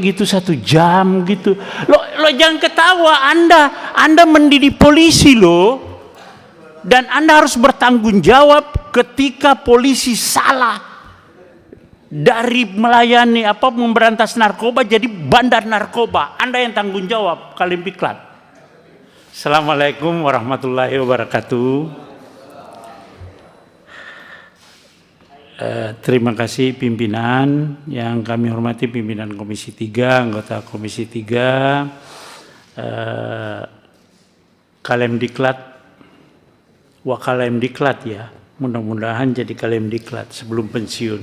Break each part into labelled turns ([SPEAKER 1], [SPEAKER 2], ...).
[SPEAKER 1] gitu 1 jam gitu. Lo jangan ketawa, Anda mendidik polisi lo, dan Anda harus bertanggung jawab ketika polisi salah dari melayani memberantas narkoba jadi bandar narkoba. Anda yang tanggung jawab, kalian diklat. Assalamualaikum warahmatullahi wabarakatuh. Terima kasih pimpinan yang kami hormati, pimpinan Komisi 3, anggota Komisi 3, Kalemdiklat, Wakalemdiklat ya, mudah-mudahan jadi Kalemdiklat sebelum pensiun.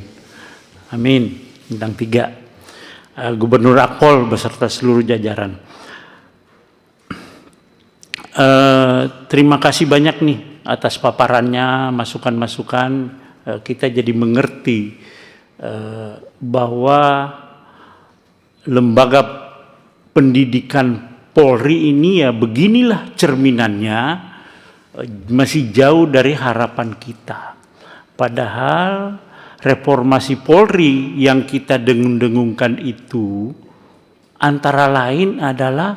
[SPEAKER 1] Amin. Bintang 3, Gubernur Akpol beserta seluruh jajaran. Terima kasih banyak nih atas paparannya, masukan-masukan. Kita jadi mengerti bahwa lembaga pendidikan Polri ini ya beginilah cerminannya, masih jauh dari harapan kita. Padahal reformasi Polri yang kita dengung-dengungkan itu antara lain adalah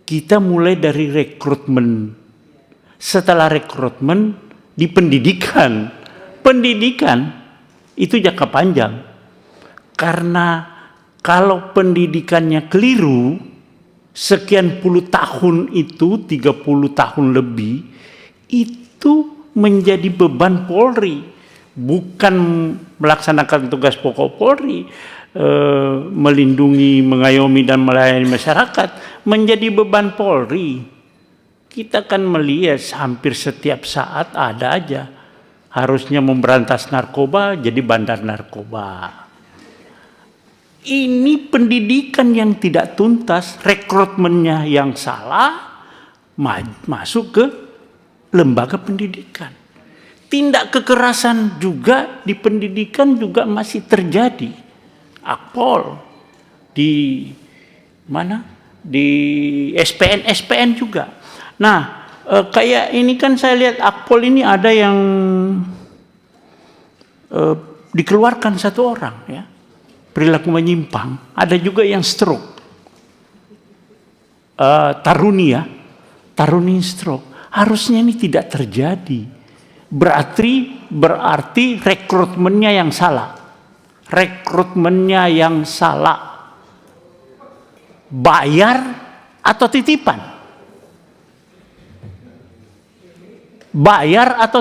[SPEAKER 1] kita mulai dari rekrutmen. Setelah rekrutmen di pendidikan. Pendidikan itu jangka panjang, karena kalau pendidikannya keliru, sekian puluh tahun itu, 30 tahun lebih, itu menjadi beban Polri, bukan melaksanakan tugas pokok Polri, melindungi, mengayomi dan melayani masyarakat, menjadi beban Polri. Kita kan melihat hampir setiap saat ada aja. Harusnya memberantas narkoba jadi bandar narkoba. Ini pendidikan yang tidak tuntas, rekrutmennya yang salah, masuk ke lembaga pendidikan. Tindak kekerasan juga di pendidikan juga masih terjadi. Akpol di mana? Di SPN juga. Nah, kayak ini kan saya lihat Akpol ini ada yang dikeluarkan 1 orang ya, perilaku menyimpang, ada juga yang stroke, taruni stroke. Harusnya ini tidak terjadi, berarti rekrutmennya yang salah, bayar atau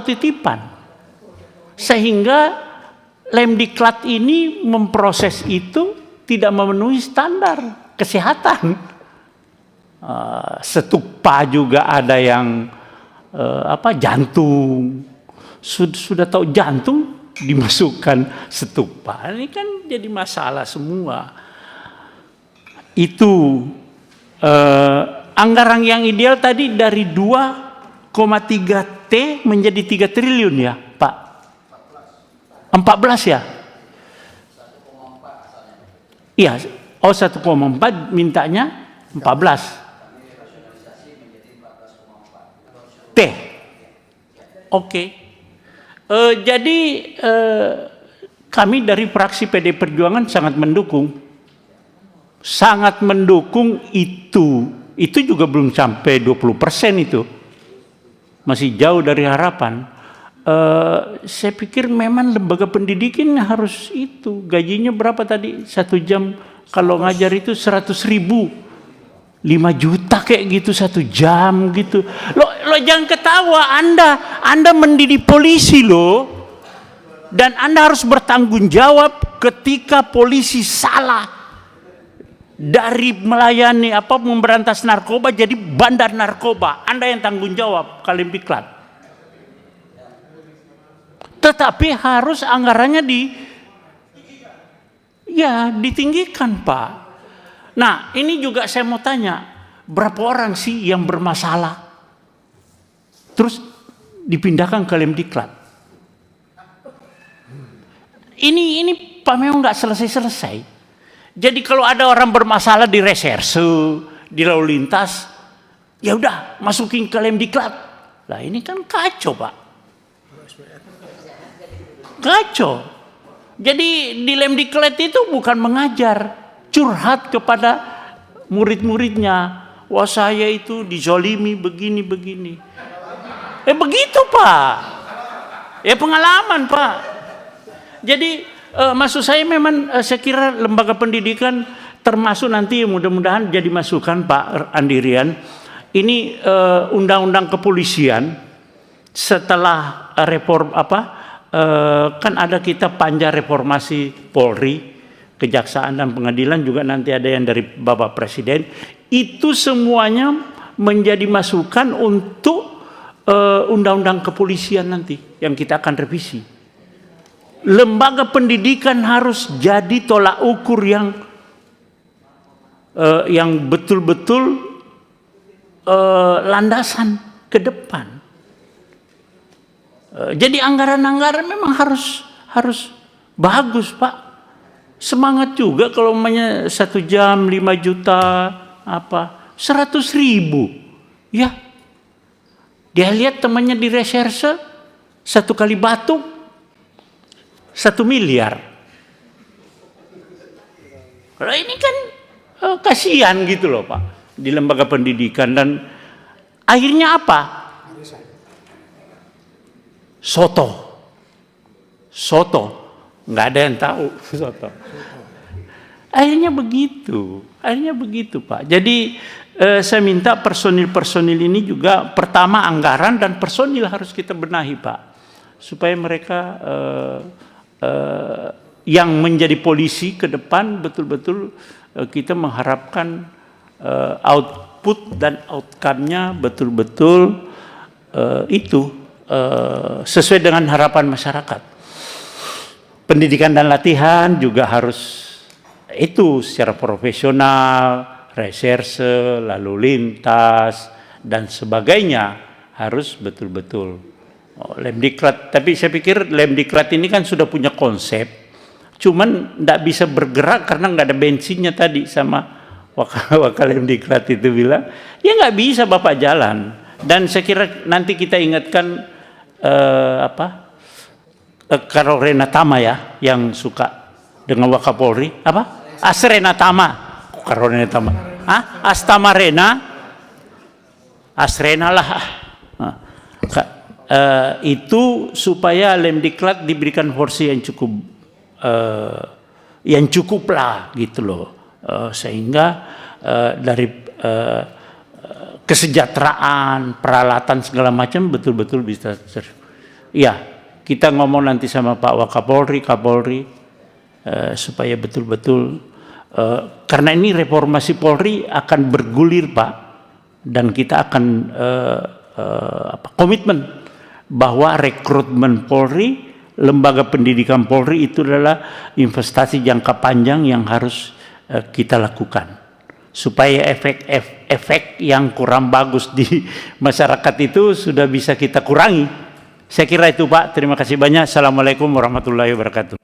[SPEAKER 1] titipan. Sehingga Lemdiklat ini memproses itu tidak memenuhi standar kesehatan. Stupa juga ada yang jantung, sudah tahu jantung dimasukkan stupa, ini kan jadi masalah semua. Itu anggaran yang ideal tadi dari 2,3 T menjadi 3 triliun ya Pak? 14 ya? Iya, 1,4 mintanya 14 T. Oke. Jadi kami dari fraksi PD Perjuangan sangat mendukung itu juga belum sampai 20% itu. Masih jauh dari harapan. Saya pikir memang lembaga pendidikan harus itu. Gajinya berapa tadi? 1 jam kalau ngajar itu 100.000. 5 juta kayak gitu 1 jam gitu. Lo jangan ketawa, Anda mendidik polisi lo, dan Anda harus bertanggung jawab ketika polisi salah dari melayani memberantas narkoba jadi bandar narkoba. Anda yang tanggung jawab, kalian diklat. Tetapi harus anggarannya ditinggikan Pak. Nah ini juga saya mau tanya, berapa orang sih yang bermasalah terus dipindahkan ke Lemdiklat? Ini Pak memang nggak selesai. Jadi kalau ada orang bermasalah di reserse, di lalu lintas, ya udah masukin ke Lemdiklat. Lah ini kan kacau Pak. Kacau. Jadi di Lemdiklat itu bukan mengajar, curhat kepada murid-muridnya. Wah, saya itu dizolimi begini. Begitu Pak. Pengalaman Pak. Jadi maksud saya memang saya kira lembaga pendidikan termasuk nanti mudah-mudahan jadi masukan Pak Andirian. Ini undang-undang kepolisian setelah reform kan ada kita panja reformasi Polri, Kejaksaan dan Pengadilan, juga nanti ada yang dari Bapak Presiden. Itu semuanya menjadi masukan untuk undang-undang kepolisian nanti yang kita akan revisi. Lembaga pendidikan harus jadi tolak ukur yang betul-betul landasan ke depan. Jadi anggaran-anggaran memang harus bagus Pak. Semangat juga kalau umpamanya 1 jam 5 juta 100.000 ya. Dia lihat temannya di reserse 1 kali batuk 1 miliar. Kalau ini kan kasihan gitu loh Pak di lembaga pendidikan, dan akhirnya apa? Soto, nggak ada yang tahu soto. Akhirnya begitu Pak. Jadi saya minta personil ini juga, pertama anggaran dan personil harus kita benahi Pak, supaya mereka yang menjadi polisi ke depan betul-betul kita mengharapkan output dan outcome-nya betul-betul sesuai dengan harapan masyarakat. Pendidikan dan latihan juga harus secara profesional, reserse, lalu lintas dan sebagainya harus betul-betul. Lemdiklat, tapi saya pikir Lemdiklat ini kan sudah punya konsep, cuman nggak bisa bergerak karena nggak ada bensinnya tadi, sama wakil Lemdiklat itu bilang, ya nggak bisa Bapak jalan. Dan saya kira nanti kita ingatkan Karo Renatama ya, yang suka dengan Wakapolri Asrenatama, Karo Renatama, Asrena lah. Itu supaya Lemdiklat diberikan porsi yang cukup lah gitu loh, sehingga dari kesejahteraan, peralatan segala macam betul-betul bisa ya, kita ngomong nanti sama Pak Wakapolri, Kapolri, supaya betul-betul karena ini reformasi Polri akan bergulir Pak, dan kita akan komitmen bahwa rekrutmen Polri, lembaga pendidikan Polri itu adalah investasi jangka panjang yang harus kita lakukan, supaya efek yang kurang bagus di masyarakat itu sudah bisa kita kurangi. Saya kira itu Pak. Terima kasih banyak. Assalamualaikum warahmatullahi wabarakatuh.